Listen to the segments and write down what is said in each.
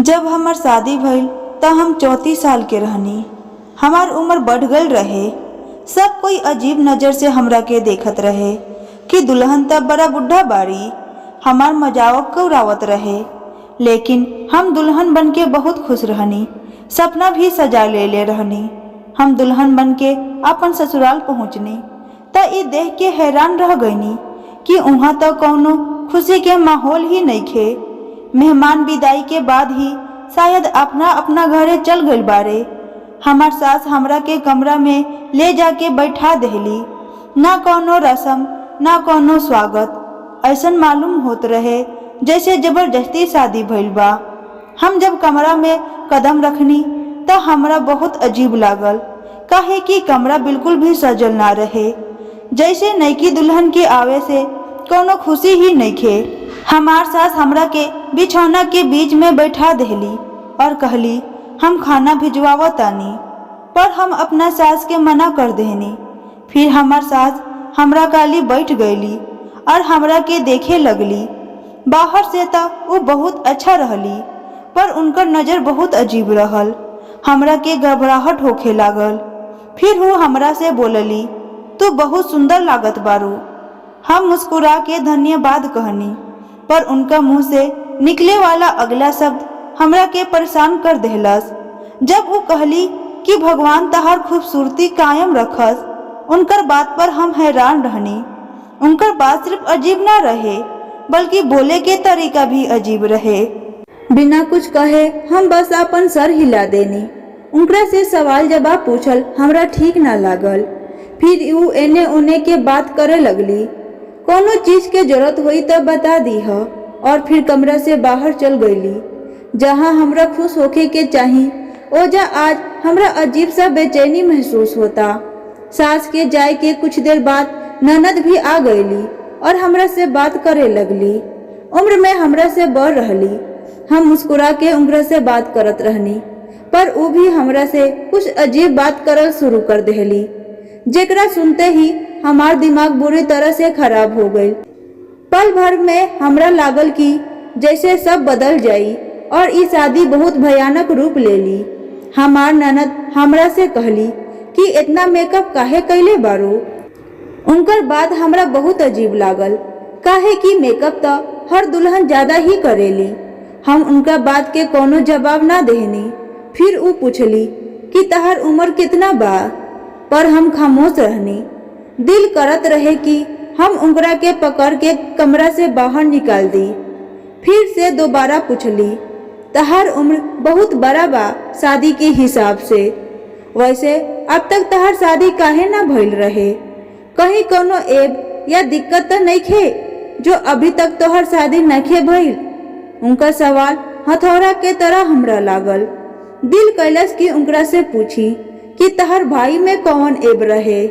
जब हमार शादी भइल त हम 34 साल के रहनी। हमार उम्र बढ़ गल रहे। सब कोई अजीब नज़र से हमरा के देखत रहे कि दुल्हन त बड़ा बुढ़ा बाड़ी। हमार मजाक उड़ावत रहे, लेकिन हम दुल्हन बन के बहुत खुश रहनी। सपना भी सजा ले रहनी। हम दुल्हन बन के अपन ससुराल पहुँचनी त ई देख के हैरान रह गईनी कि उहाँ तो कौनो खुशी के माहौल ही नइखे। मेहमान विदाई के बाद ही शायद अपना अपना घरे चल गइल बारे। हमार सास हमरा के कमरा में ले जाके बैठा देहली। ना कौनो रस्म ना कौनो स्वागत। ऐसन मालूम होत रहे जैसे जबरदस्ती शादी भइल बा। हम जब कमरा में कदम रखनी त हमरा बहुत अजीब लागल, काहे कि कमरा बिल्कुल भी सजल ना रहे। जैसे नईकी दुल्हन के आवे से कौनो खुशी ही नइखे। हमार सास हमरा के बिछौना के बीच में बैठा देहली और कहली हम खाना भिजवावा तानी, पर हम अपना सास के मना कर देहनी। फिर हमार सास हमरा काली बैठ गईली और हमरा के देखे लगली। बाहर से तो वो बहुत अच्छा रहली, पर उनकर नज़र बहुत अजीब रहल। हमरा के घबराहट होखे लागल। फिर वो हमरा से बोलली तू बहुत सुंदर लागत बारू। हम मुस्कुरा के धन्यवाद कहनी, पर उनका मुंह से निकले वाला अगला शब्द हमरा के परेशान कर देहलस। जब वो कहली कि भगवान तहार खूबसूरती कायम रखस, उनकर बात पर हम हैरान रहनी। उनकर बात सिर्फ अजीब ना रहे, बल्कि बोले के तरीका भी अजीब रहे। बिना कुछ कहे हम बस अपन सर हिला देनी। उनकरा से सवाल जवाब पूछल हमरा ठीक ना लागल। फिर वो एने ओने के बात करे लगली। कोनो चीज के जरूरत हुई तो बता दी ह, और फिर कमरा से बाहर चल गईली। जहाँ हमरा खुश होके के चाही ओजा आज हमरा अजीब सा बेचैनी महसूस होता। सास के जाए के कुछ देर बाद ननद भी आ गईली और हमरा से बात करे लगली। उम्र में हमरा से बड़ रहली। हम मुस्कुरा के उनकरा से बात करत रहनी, पर वो भी हमरा से कुछ अजीब बात करल शुरू कर देहली, जेकरा सुनते ही हमार दिमाग बुरी तरह से खराब हो गई। पल भर में हमरा लागल कि जैसे सब बदल जाई और ई शादी बहुत भयानक रूप ले ली। हमार ननद हमरा से कहली कि इतना मेकअप काहे कैले बारू। उनकर बात हमरा बहुत अजीब लागल, काहे कि मेकअप तो हर दुल्हन ज्यादा ही करेली। हम उनका बात के कोनो जवाब ना देहनी। फिर वो पूछली कि तहार उम्र कितना बा, पर हम खामोश रहनी। दिल करत रहे कि हम उनकरा के पकड़ के कमरा से बाहर निकाल दी। फिर से दोबारा पूछली तहार उम्र बहुत बड़ा बा शादी के हिसाब से, वैसे अब तक तहार शादी काहे ना भइल रहे। कहीं कोनो ऐब या दिक्कत तो नइखे जो अभी तक तोहर शादी नइखे भइल। उनका सवाल हथौड़ा के तरह हमरा लागल। दिल कैलस कि उनकरा से पूछी कि तहर भाई में कौन ऐब रहे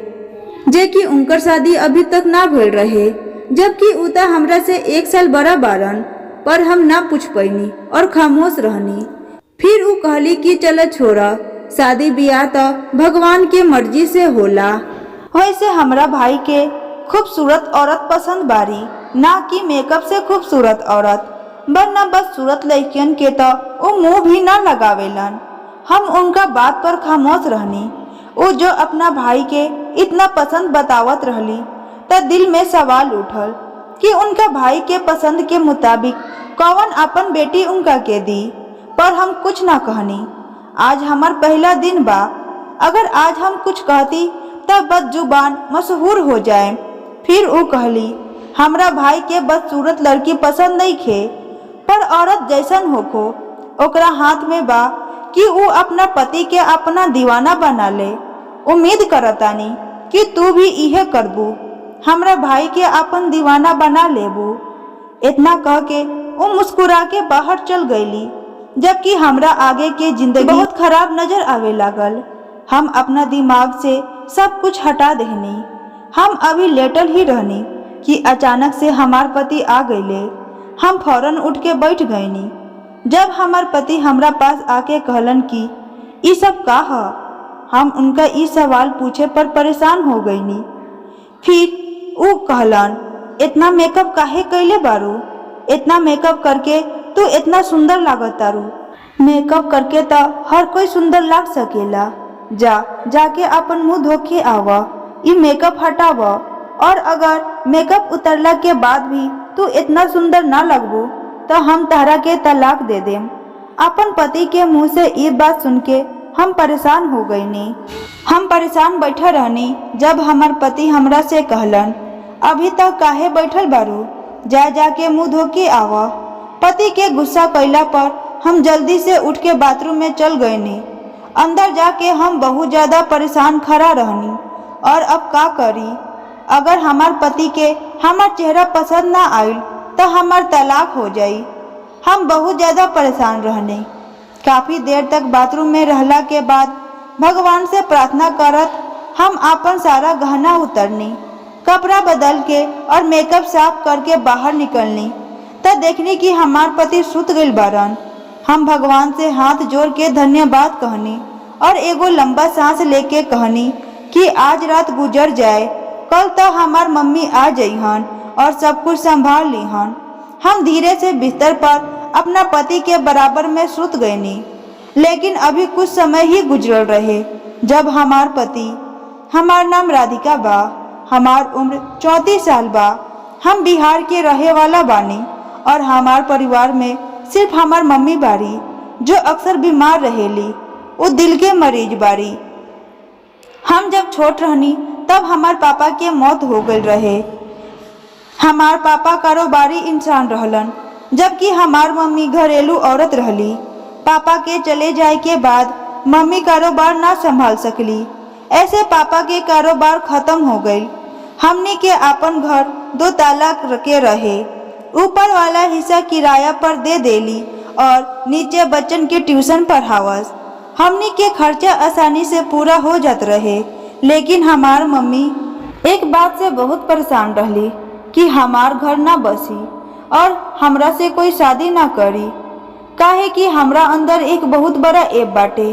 जे कि उनकर शादी अभी तक ना भइल रहे, जबकि उ त हमरा से 1 साल बड़ा बारन। पर हम ना पूछ पैनी और खामोश रहनी। फिर उ कहली कि चल छोड़ा, शादी ब्याह तो भगवान के मर्जी से होला। वैसे हमरा भाई के खूबसूरत औरत पसंद बारी, ना कि मेकअप से खूबसूरत औरत। वरना बस सूरत लड़कियन के तो वो मुंह भी ना लगावेलन। हम उनका बात पर खामोश रहनी। वो जो अपना भाई के इतना पसंद बतावत रहली तो दिल में सवाल उठल कि उनका भाई के पसंद के मुताबिक कौन अपन बेटी उनका के दी। पर हम कुछ ना कहनी। आज हमार पहला दिन बा। अगर आज हम कुछ कहती तब बदजुबान मशहूर हो जाए। फिर वो कहली हमरा भाई के बदसूरत लड़की पसंद नहीं खे, पर औरत जैसन होखो ओकरा हाथ में बा कि वो अपना पति के अपना दीवाना बना ले। उम्मीद करतानी कि तू भी इहे करबू, हमरा भाई के अपन दीवाना बना लेबू। इतना कह के वो मुस्कुरा के बाहर चल गईली, जबकि हमरा आगे के जिंदगी बहुत खराब नजर आवे लागल। हम अपना दिमाग से सब कुछ हटा देहनी। हम अभी लेटल ही रहनी कि अचानक से हमार पति आ गईले। हम फौरन उठ के बैठ गईनी। जब हमार पति हमरा पास आके कहलन कि ई सब का ह, हम उनका ई सवाल पूछे पर परेशान हो गईनी। फिर वो कहलन इतना मेकअप काहे कैले बारू। इतना मेकअप करके तू इतना सुंदर लागत तारू। मेकअप करके तो हर कोई सुंदर लाग सकेला। जाके अपन मुंह धो के आवा, ये मेकअप हटावा। और अगर मेकअप उतरला के बाद भी तू इतना सुंदर ना लगबू तो हम तहरा के तलाक दे देम। अपन पति के मुंह से ये बात सुन के हम परेशान हो गई नी। हम परेशान बैठा रहनी जब हमार पति हमरा से कहलन, अभी तक काहे बैठल बारू, जाके मुंह धो के आवा। पति के गुस्सा कैला पर हम जल्दी से उठ के बाथरूम में चल गए नी। अंदर जाके हम बहुत ज्यादा परेशान खड़ा रहनी। और अब का करी, अगर हमार पति के हमार चेहरा पसंद ना आइल तो हमार तलाक हो जाई। हम बहुत ज्यादा परेशान रहने। काफी देर तक बाथरूम में रहला के बाद भगवान से प्रार्थना करत हम अपन सारा गहना उतरनी, कपड़ा बदल के और मेकअप साफ करके बाहर निकलनी। तब देखनी कि हमार पति सुत गइल बारन। हम भगवान से हाथ जोड़ के धन्यवाद कहनी और एगो लंबा सांस लेके कहनी कि आज रात गुजर जाए, कल तो हमार मम्मी आ जइहन और सब कुछ संभाल लीहन। हम धीरे से बिस्तर पर अपना पति के बराबर में सुत गईनी। लेकिन अभी कुछ समय ही गुजरल रहे जब हमार पति, हमार नाम राधिका बा, हमार उम्र 34 साल बा, हम बिहार के रहे वाला बानी और हमार परिवार में सिर्फ हमार मम्मी बारी जो अक्सर बीमार रहेली, वो दिल के मरीज बारी। हम जब छोट रहनी तब हमार पापा के मौत हो गई रहे। हमार पापा कारोबारी इंसान रहलन, जबकि हमार मम्मी घरेलू औरत रहली। पापा के चले जाए के बाद मम्मी कारोबार ना संभाल सकली। ऐसे पापा के कारोबार खत्म हो गई। हमने के अपन घर 2 ताला के रहे, ऊपर वाला हिस्सा किराया पर दे देली और नीचे बच्चन के ट्यूशन पढ़ावस। हमने के खर्चा आसानी से पूरा हो जात रहे। लेकिन हमार मम्मी एक बात से बहुत परेशान रहली कि हमार घर ना बसी और हमरा से कोई शादी ना करी। काहे कि हमरा अंदर एक बहुत बड़ा ऐब बाटे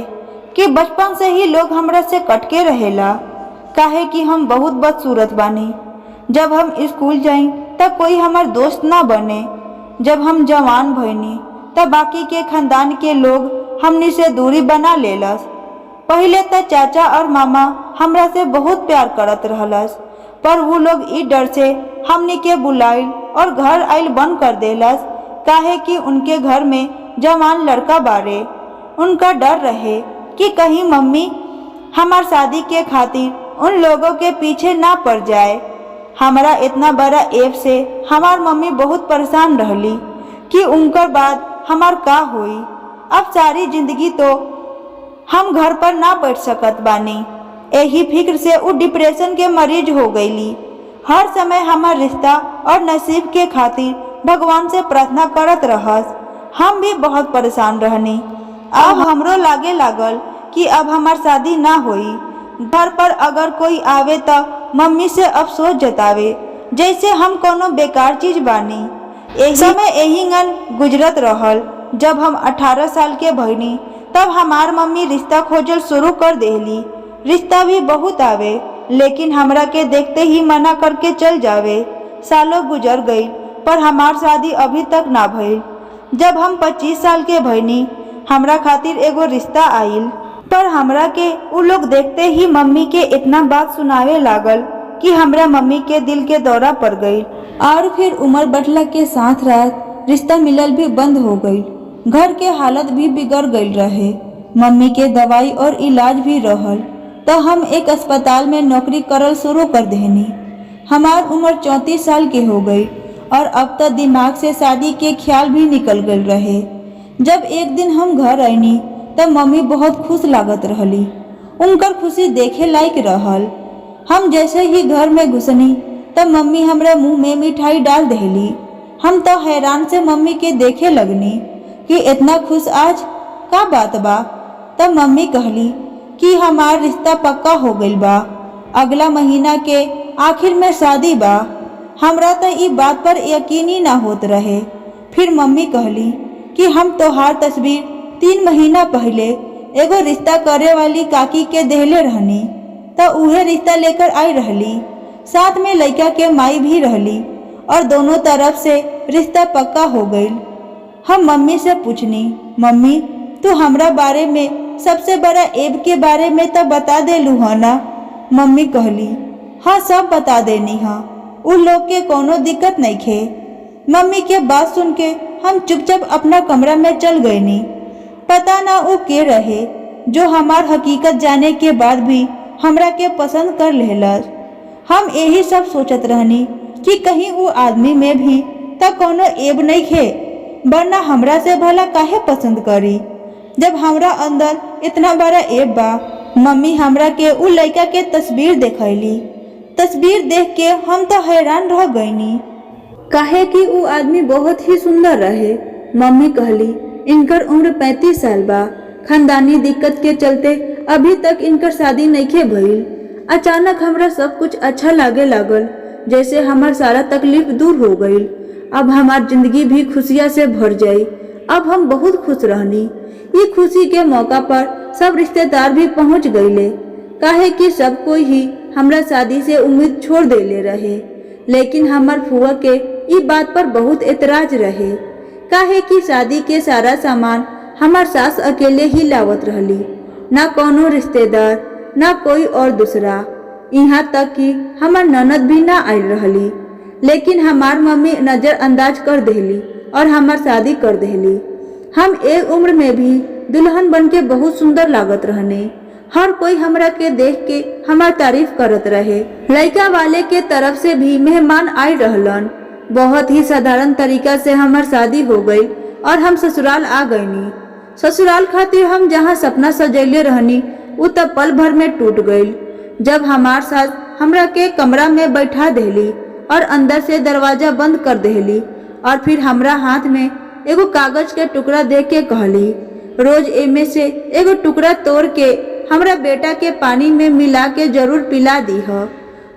कि बचपन से ही लोग हमरा से कटके रहेला। काहे कि हम बहुत बदसूरत बानी। जब हम स्कूल जाई तब कोई हमार दोस्त ना बने। जब हम जवान भइनी तब बाकी के खानदान के लोग हमनी से दूरी बना लेलस। पहले तो चाचा और मामा हमरा से बहुत प्यार करत रहलस, पर वो लोग ई डर से हमनी के बुलाइल और घर आइल बंद कर देलस। काहे कि उनके घर में जवान लड़का बारे। उनका डर रहे कि कहीं मम्मी हमार शादी के खातिर उन लोगों के पीछे ना पड़ जाए। हमारा इतना बड़ा ऐब से हमार मम्मी बहुत परेशान रहली कि उनकर बाद हमार का होई। अब सारी जिंदगी तो हम घर पर ना बैठ सकत बानी। यही फिक्र से वो डिप्रेशन के मरीज हो गईली। हर समय हमार रिश्ता और नसीब के खातिर भगवान से प्रार्थना करत रहस। हम भी बहुत परेशान रहनी। अब हमरो लागे लागल कि अब हमार शादी ना होई। घर पर अगर कोई आवे तो मम्मी से अफसोस जतावे जैसे हम कोनो बेकार चीज बानी। एक समय यही गन गुजरत रहल। जब हम 18 साल के भइनी तब हमार मम्मी रिश्ता खोजल शुरू कर देली। रिश्ता भी बहुत आवे लेकिन हमरा के देखते ही मना करके चल जावे। सालों गुजर गई पर हमार शादी अभी तक ना भइल। जब हम 25 साल के भइनी हमरा खातिर एगो रिश्ता आइल, पर हमरा के उ लोग देखते ही मम्मी के इतना बात सुनावे लागल कि हमरा मम्मी के दिल के दौरा पड़ गई। और फिर उम्र बढ़ला के साथ रात रिश्ता मिलल भी बंद हो गई। घर के हालत भी बिगड़ गई रहे। मम्मी के दवाई और इलाज भी रहल तो हम एक अस्पताल में नौकरी करल शुरू कर देनी। हमार उम्र 34 साल के हो गई और अब तक दिमाग से शादी के ख्याल भी निकल गए रहे। जब एक दिन हम घर आईनी तब मम्मी बहुत खुश लागत रहली। उनकर खुशी देखे लायक रहल। हम जैसे ही घर में घुसनी तब मम्मी हमरा मुंह में मिठाई डाल देली। हम तो हैरान से मम्मी के देखे लगनी कि इतना खुश आज का बात बा। तब मम्मी कहली कि हमार रिश्ता पक्का हो गइल बा, अगला महीना के आखिर में शादी बा। हमरा तो ई बात पर यकीन ही ना होत रहे। फिर मम्मी कहली कि हम तोहार तस्वीर 3 महीना पहले एगो रिश्ता करे वाली काकी के देहले रहनी तो उहे रिश्ता लेकर आई रहली। साथ में लड़का के माई भी रहली और दोनों तरफ से रिश्ता पक्का हो गई। हम मम्मी से पूछनी, मम्मी तू हमरा बारे में सबसे बड़ा ऐब के बारे में तो बता देलू है ना। मम्मी कहली, हाँ सब बता देनी हाँ, उ लोग के कोनो दिक्कत नहीं खे। मम्मी के बात सुन के हम चुपचाप अपना कमरा में चल गईनी। पता ना वो के रहे जो हमार हकीकत जाने के बाद भी हमरा के पसंद कर लेलस। हम यही सब सोचत रहनी कि कहीं वो आदमी में भी त कोनो ऐब नहीं खे, वरना हमरा से भला काहे पसंद करी जब हमरा अंदर इतना बड़ा ऐब बा। मम्मी हमरा के उ लड़का के तस्वीर देखैली। तस्वीर देख के हम तो हैरान रह गईनी, काहे कि उ आदमी बहुत ही सुंदर रहे। मम्मी कहली, इनकर उम्र 35 साल बा, खानदानी दिक्कत के चलते अभी तक इनकर शादी नइखे भइल। अचानक हमरा सब कुछ अच्छा लागे लागल, जैसे हमार सारा तकलीफ दूर हो गईल। अब हमार जिंदगी भी खुशियाँ से भर जाई। अब हम बहुत खुश रहनी। ये खुशी के मौका पर सब रिश्तेदार भी पहुंच गईले, काहे कि सब कोई ही हमरा शादी से उम्मीद छोड़ देले रहे। लेकिन हमार फुआ के ई बात पर बहुत एतराज रहे, काहे कि शादी के सारा सामान हमार सास अकेले ही लावत रहली, ना कोनो रिश्तेदार ना कोई और दूसरा। यहाँ तक कि हमार ननद भी ना आयल रहली। लेकिन हमार मम्मी नजरअंदाज कर देली और हमार शादी कर देली। हम एक उम्र में भी दुल्हन बन के बहुत सुंदर लागत रहने। हर कोई हमरा के देख के हमार तारीफ करत रहे। लड़का वाले के तरफ से भी मेहमान आए रहलन। बहुत ही साधारण तरीका से हमार शादी हो गई और हम ससुराल आ गईनी। ससुराल खातिर हम जहाँ सपना सजैले रहनी उ तब पल भर में टूट गई, जब हमार सास हमरा के कमरा में बैठा देली और अंदर से दरवाजा बंद कर देली और फिर हमरा हाथ में एगो कागज के टुकड़ा दे के कहली, रोज एमे से एगो टुकड़ा तोड़ के हमरा बेटा के पानी में मिला के जरूर पिला दी है।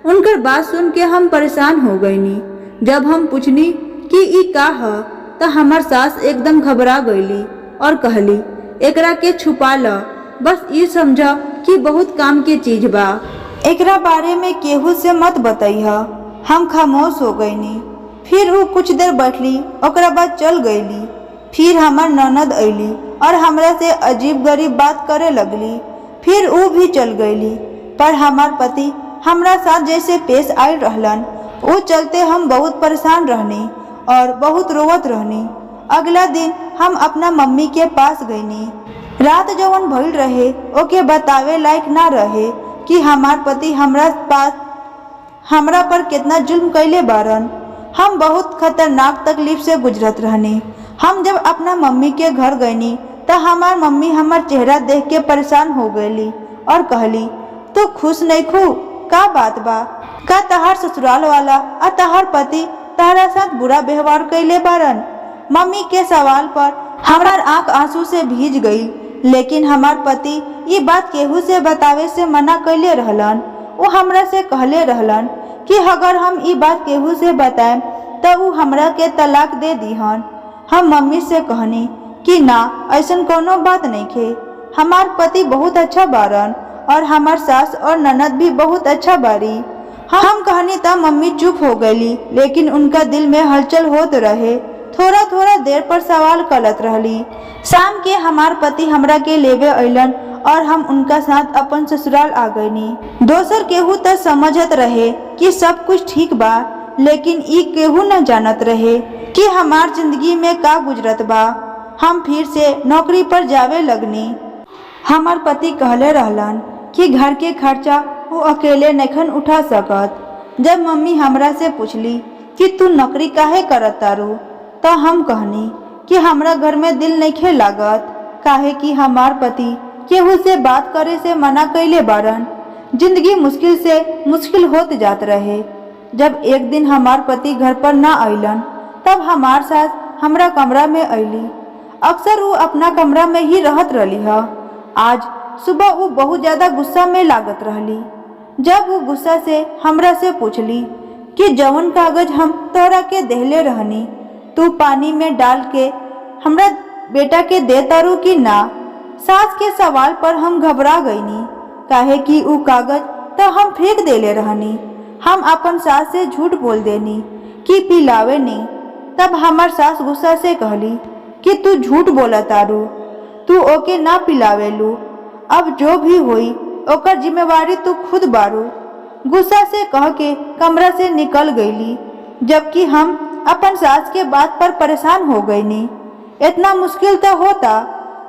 उनकर बात सुन के हम परेशान हो गईनी। जब हम पूछनी कि ई का है तो हमार सास एकदम घबरा गईली और कहली, एकरा के छुपा ल, बस ये समझा कि बहुत काम के चीज बा, एकरा बारे में केहू से मत बताइहा। हम खामोश हो गईनी। फिर वो कुछ देर बैठली, ओकरा बाद चल गईली। फिर हमार ननद अइली और हमरा से अजीब गरीब बात करे लगली। फिर वो भी चल गईली। पर हमार पति हमरा साथ जैसे पेश आयल रहलन, वो चलते हम बहुत परेशान रहनी और बहुत रोवत रहनी। अगला दिन हम अपना मम्मी के पास गईनी। रात जवन भइल रहे ओके बतावे लायक ना रहे कि हमार पति हमरा पर कितना जुल्म कैले बारन। हम बहुत खतरनाक तकलीफ से गुजरत रहनी। हम जब अपना मम्मी के घर गईनी तो हमार मम्मी हमार चेहरा देख के परेशान हो गईली और कहली, तू खुश नहीं खू, का बात बा? का तहार ससुराल वाला और तहार पति तहरा साथ बुरा व्यवहार कैले बारन? मम्मी के सवाल पर हमार आंख आंसू से भीज गई। लेकिन हमार पति ये बात केहू से बतावे से मना कैले रहलन। वो हमरा से कहले रहलन कि अगर हम ये बात केहू से बताएं तो वो हमरा के तलाक दे दीहन। हम मम्मी से कहनी कि ना, ऐसा कोनो बात नहीं खे। हमार पति बहुत अच्छा बारन और हमार सास और ननद भी बहुत अच्छा बारी। हम कहनी तब मम्मी चुप हो गईली, लेकिन उनका दिल में हलचल होत रहे। थोड़ा थोड़ा देर पर सवाल करत रहली। शाम के हमार पति हमरा के लेवे अइलन और हम उनका साथ अपन ससुराल आ गईनी। दोसर केहू तो समझत रहे कि सब कुछ ठीक बा, लेकिन ई केहू न जानत रहे कि हमार जिंदगी में का गुजरत बा। हम फिर से नौकरी पर जावे लगनी। हमार पति कहले रहलन कि घर के खर्चा वो अकेले नखन उठा सकत। जब मम्मी हमरा से पूछली कि तू नौकरी काहे करत तारू, तो हम कहनी कि हमरा घर में दिल नहीं लागत, काहे कि हमार पति केहू से बात करे से मना कैले बारन। जिंदगी मुश्किल से मुश्किल होत जात रहे। जब एक दिन हमार पति घर पर ना अइलन तब हमार सास हमरा कमरा में अइली। अक्सर वो अपना कमरा में ही रहत रहली है। आज सुबह वो बहुत ज्यादा गुस्सा में लागत रहली। जब वो गुस्सा से हमरा से पूछली कि जवन कागज हम तोहरा के देहले रहनी तू पानी में डाल के हमरा बेटा के दे तारू कि ना। सास के सवाल पर हम घबरा गईनी, काहे कि वो कागज तो हम फेंक देले रहनी। हम अपन सास से झूठ बोल देनी कि पिलावे नहीं। तब हमार सास गुस्सा से कहली कि तू झूठ बोला तारू, तू ओके ना पिलावेलू। अब जो भी होई ओकर जिम्मेवारी तू खुद बारू। गुस्सा से कह के कमरा से निकल गईली, जबकि हम अपन सास के बात पर परेशान हो गईनी। इतना मुश्किल तो होता,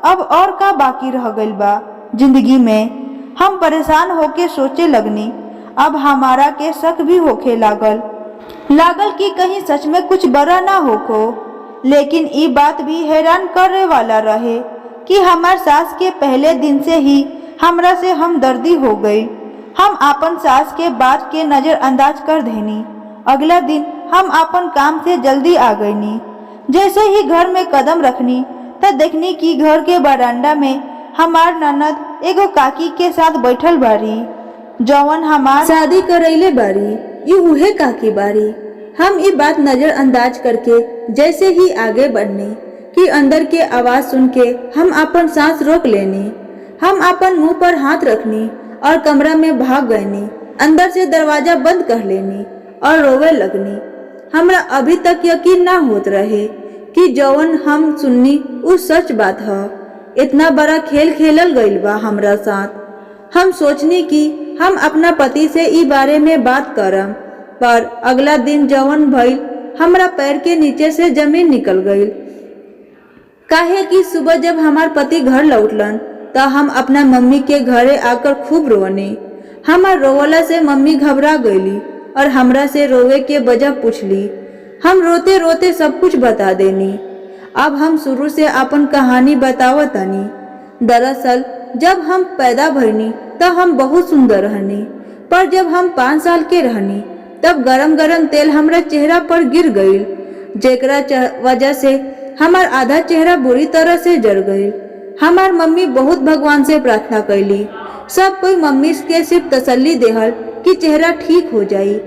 अब और का बाकी रह गइल बा जिंदगी में। हम परेशान होके सोचे लगनी। अब हमारा के शक भी होके लागल कि कहीं सच में कुछ बड़ा ना होको। लेकिन ये बात भी हैरान करने वाला रहे कि हमार सास के पहले दिन से ही हमरा से हमदर्दी हो गई। हम अपन सास के बात के नजरअंदाज कर देनी। अगला दिन हम अपन काम से जल्दी आ गईनी। जैसे ही घर में कदम रखनी त देखनी कि घर के बरामदा में हमार ननद एगो काकी के साथ बैठल बारी, जौन हमार शादी करैले बारी। ये उहे काकी बारी। हम ये बात नजरअंदाज करके जैसे ही आगे बढ़नी कि अंदर के आवाज सुन के हम अपन सांस रोक लेनी। हम अपन मुंह पर हाथ रखनी और कमरा में भाग गईनी। अंदर से दरवाजा बंद कर लेनी और रोवे लगनी। हमरा अभी तक यकीन ना होत रहे कि जौन हम सुननी उ सच बात ह। इतना बड़ा खेल खेलल गइल बा हमरा साथ। हम सोचनी कि हम अपना पति से ई बारे में बात करम, पर अगला दिन जौन भइल हमरा पैर के नीचे से जमीन निकल गई। काहे कि सुबह जब हमार पति घर लौटलन त हम अपना मम्मी के घरे आकर खूब रोनी। हमार रोवला से मम्मी घबरा गईली और हमरा से रोवे के वजह पूछली। हम रोते रोते सब कुछ बता देनी। अब हम शुरू से अपन कहानी बतावतानी। दरअसल जब हम पैदा भइनी त हम बहुत सुंदर रहनी, पर जब हम 5 साल के रहनी तब गरम गरम तेल हमरा चेहरा पर गिर गईल, जेकरा वजह से हमार आधा चेहरा बुरी तरह से जल गईल। हमार मम्मी बहुत भगवान से प्रार्थना कैली। सब कोई मम्मी के सिर्फ तसल्ली देहल कि चेहरा ठीक हो जाई।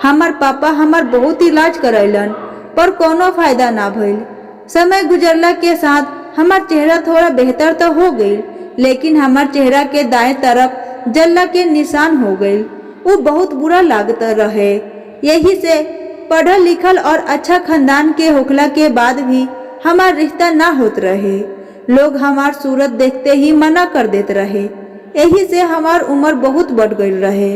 हमार पापा हमार बहुत इलाज करैलन, पर कोनो फायदा ना भइल। समय गुजरला के साथ हमार चेहरा थोड़ा बेहतर तो हो गई, लेकिन हमार चेहरा के दाएं तरफ जल्ला के निशान हो गई। वो बहुत बुरा लागता रहे। यही से पढ़ल लिखल और अच्छा खानदान के होखला के बाद भी हमार रिश्ता ना होत रहे। लोग हमार सूरत देखते ही मना कर देते रहे। यही से हमार उम्र बहुत बढ़ गई रहे।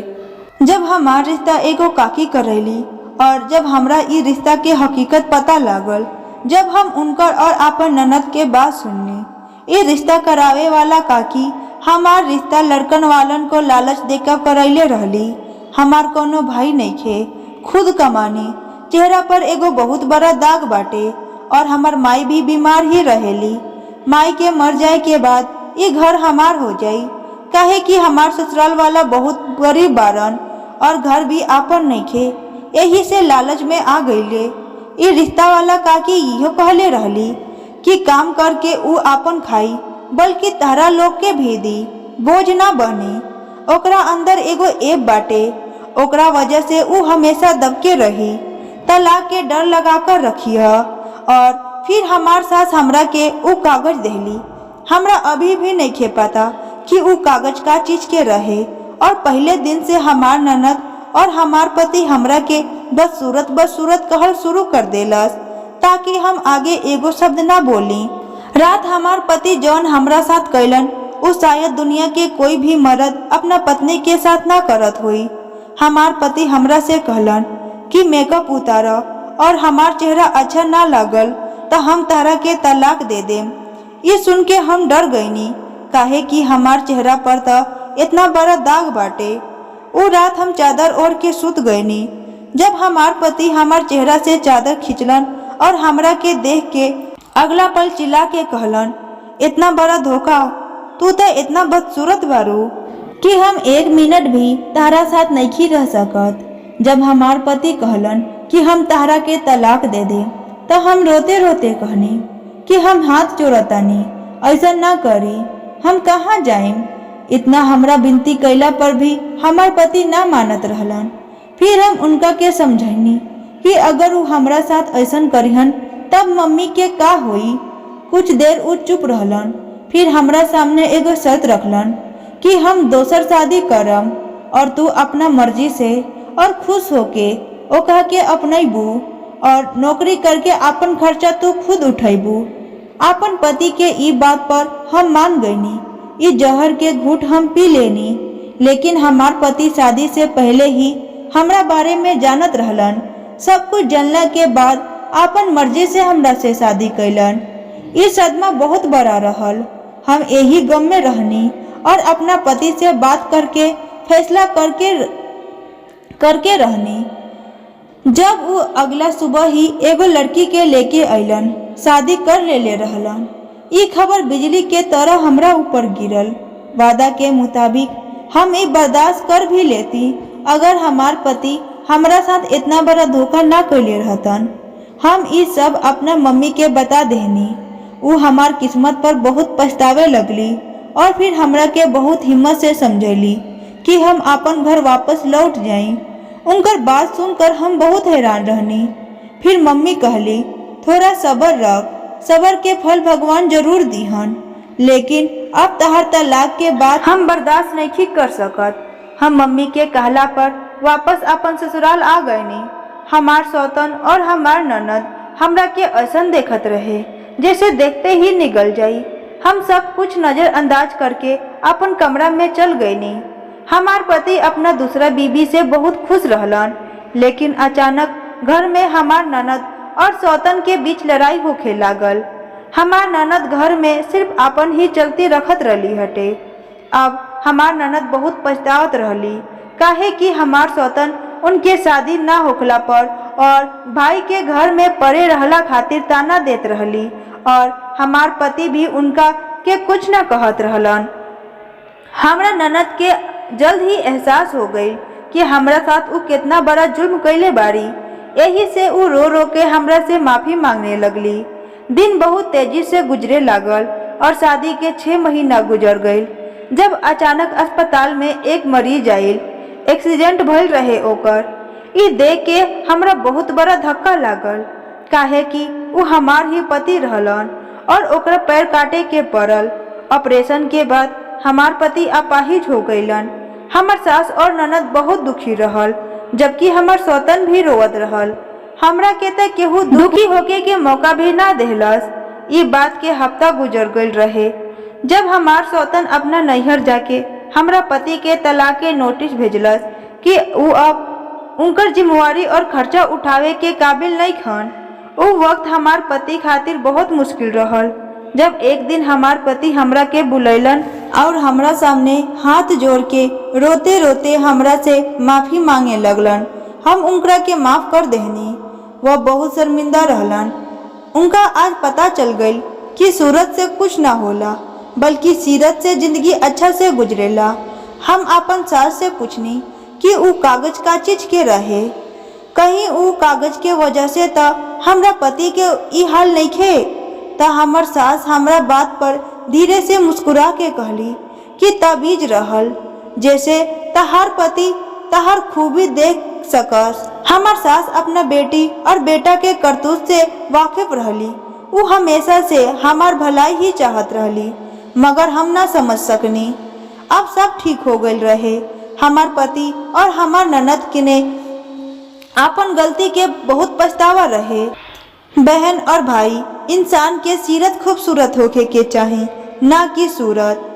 जब हमार रिश्ता एगो काकी करैली और जब हमरा ई रिश्ता के हकीकत पता लागल, जब हम उनकर और अपन ननद के बात सुननी। ये रिश्ता करावे वाला काकी हमार रिश्ता लड़कन वालन को लालच देकर करैले रहली। हमार कोनो भाई नइखे, खुद कमानी, चेहरा पर एगो बहुत बड़ा दाग बाटे और हमार माई भी बीमार ही रहेली। माई के मर जाए के बाद ये घर हमार हो जाई, काहे कि हमार ससुराल वाला बहुत गरीब बारन और घर भी आपन नइखे। यही से लालच में आ गईले। ये रिश्ता वाला काकी इहो कहले रहली कि काम करके ऊ आपन खाई, बल्कि तारा लोग के भी दी, बोझ ना बने। ओकरा अंदर एगो ऐब बाटे, ओकरा वजह से ऊ हमेशा दबके रही। तलाक के डर लगा कर रखी है। और फिर हमार सास हमरा के ऊ कागज देली। हमरा अभी भी नहीं खे पता कि ऊ कागज का चीज के रहे। और पहले दिन से हमार ननद और हमार पति हमरा के बस सूरत कहल शुरू कर देलस, ताकि हम आगे एगो शब्द ना बोली। रात हमार पति जौन हमरा साथ कैलन ऊ शायद दुनिया के कोई भी मर्द अपना पत्नी के साथ ना करत हुई। हमार पति हमरा से कहलन कि मेकअप उतार और हमार चेहरा अच्छा ना लागल तो हम तारा के तलाक दे देम। ये सुन के हम डर गईनी, काहे कि हमार चेहरा पर तो इतना बड़ा दाग बाटे। वो रात हम चादर ओढ़ के सुत गईनी। जब हमार पति हमार चेहरा से चादर खींचलन और हमरा के देख के अगला पल चिल्ला के कहलन, इतना बड़ा धोखा, तू तो इतना बदसूरत बारू कि हम 1 मिनट भी तारा साथ नहीं रह सकत। जब हमार पति कहलन कि हम तारा के तलाक दे दे, तो हम रोते रोते कहनी कि हम हाथ जोड़तानी, ऐसा ना करी, हम कहाँ जाएं। इतना हमरा विनती कैला पर भी हमार पति ना मानत रहलन। फिर हम उनका के समझाइनी कि अगर वो हमरा साथ ऐसा करिहन तब मम्मी के का होई। कुछ देर वो चुप रहलन। फिर हमरा सामने एगो शर्त रखलन कि हम दोसर शादी करम और तू अपना मर्जी से और खुश होके ओकरा के अपनैबू और नौकरी करके अपन खर्चा तू खुद उठैबू। अपन पति के ई बात पर हम मान गईनी। ई जहर के घूंट हम पी लेनी, लेकिन हमार पति शादी से पहले ही हमरा बारे में जानत रहलन। सब कुछ जानला के बाद अपन मर्जी से हमरा से शादी कैलन। ई सदमा बहुत बड़ा रहल। हम यही गम में रहनी और अपना पति से बात करके फैसला करके रहनी। जब वो अगला सुबह ही एगो लड़की के लेके अइलन, शादी कर ले रहलन। ई खबर बिजली के तरह हमरा ऊपर गिरल। वादा के मुताबिक हम ई बर्दाश्त कर भी लेती अगर हमार पति हमरा साथ इतना बड़ा धोखा ना कैले रहतन। हम ई सब अपना मम्मी के बता देनी। वो हमार किस्मत पर बहुत पछतावे लगली और फिर हमरा के बहुत हिम्मत से समझैली कि हम अपन घर वापस लौट जाई। उनकर बात सुनकर हम बहुत हैरान रहनी। फिर मम्मी कहली, थोड़ा सब्र रख, सब्र के फल भगवान जरूर दीहन। लेकिन अब तहार तलाक के बाद हम बर्दाश्त नहीं कर सकत। हम मम्मी के कहला पर वापस अपन ससुराल आ गईनी। हमार सौतन और हमार ननद हमरा के ऐसन देखत रहे जैसे देखते ही निगल जाई। हम सब कुछ नजरअंदाज करके अपन कमरा में चल गईनी। हमार पति अपना दूसरा बीबी से बहुत खुश रहलन, लेकिन अचानक घर में हमार ननद और सौतन के बीच लड़ाई होखे लागल। हमार ननद घर में सिर्फ अपन ही चलती रखत रहली हटे। अब हमार ननद बहुत पछतावत रहली, काहे कि हमार सौतन उनके शादी ना होखला पर और भाई के घर में पड़े रहला खातिर ताना देत रहली और हमार पति भी उनका के कुछ ना कहत रहलन। हमरा ननद के जल्द ही एहसास हो गई कि हमरा साथ वो कितना बड़ा जुर्म कैले बाड़ी। यही से वो रो रो के हमरा से माफी मांगने लगली। दिन बहुत तेजी से गुजरे लागल और शादी के 6 महीना गुजर गईल जब अचानक अस्पताल में एक मरीज आयल। एक्सीडेंट भइल रहे ओकर। ई देख के हमरा बहुत बड़ा धक्का लागल, काहे कि वो हमार ही पति रहलन और ओकरा पैर काटे के पड़ल। ऑपरेशन के बाद हमार पति अपाहिज हो गईलन। हमार सास और ननद बहुत दुखी रहल, जबकि हमार सौतन भी रोवत रहल। हमरा के त केहू दुखी होके के मौका भी ना देहलस। ये बात के हफ्ता गुजर गईल रहे जब हमार सौतन अपना नैहर जाके हमरा पति के तलाक के नोटिस भेजलस कि वो अब उनकर जिम्मेवारी और खर्चा उठावे के काबिल नहीं खन। वो वक्त हमार पति खातिर बहुत मुश्किल रहल जब एक दिन हमार पति हमरा के बुलैलन और हमरा सामने हाथ जोड़ के रोते रोते हमरा से माफी मांगे लगलन। हम उनकरा के माफ कर देहनी। वह बहुत शर्मिंदा रहलन। उनका आज पता चल गई कि सूरत से कुछ ना होला, बल्कि सीरत से जिंदगी अच्छा से गुजरेला। हम अपन सास से पूछनी कि वो कागज का चीज के रहे, कहीं वो कागज के वजह से त हमरा पति के ई हाल नहीं खे। त हमर सास हमरा बात पर धीरे से मुस्कुरा के कहली कि ताबीज रहल, जैसे तहार पति तहार खूबी देख सकस। हमार सास अपना बेटी और बेटा के करतूत से वाकिफ रहली। वो हमेशा से हमार भलाई ही चाहत रहली, मगर हम ना समझ सकनी। अब सब ठीक हो गई रहे। हमार पति और हमार ननद के ने अपन गलती के बहुत पछतावा रहे। बहन और भाई, इंसान के सीरत खूबसूरत होके के चाही, ना कि सूरत।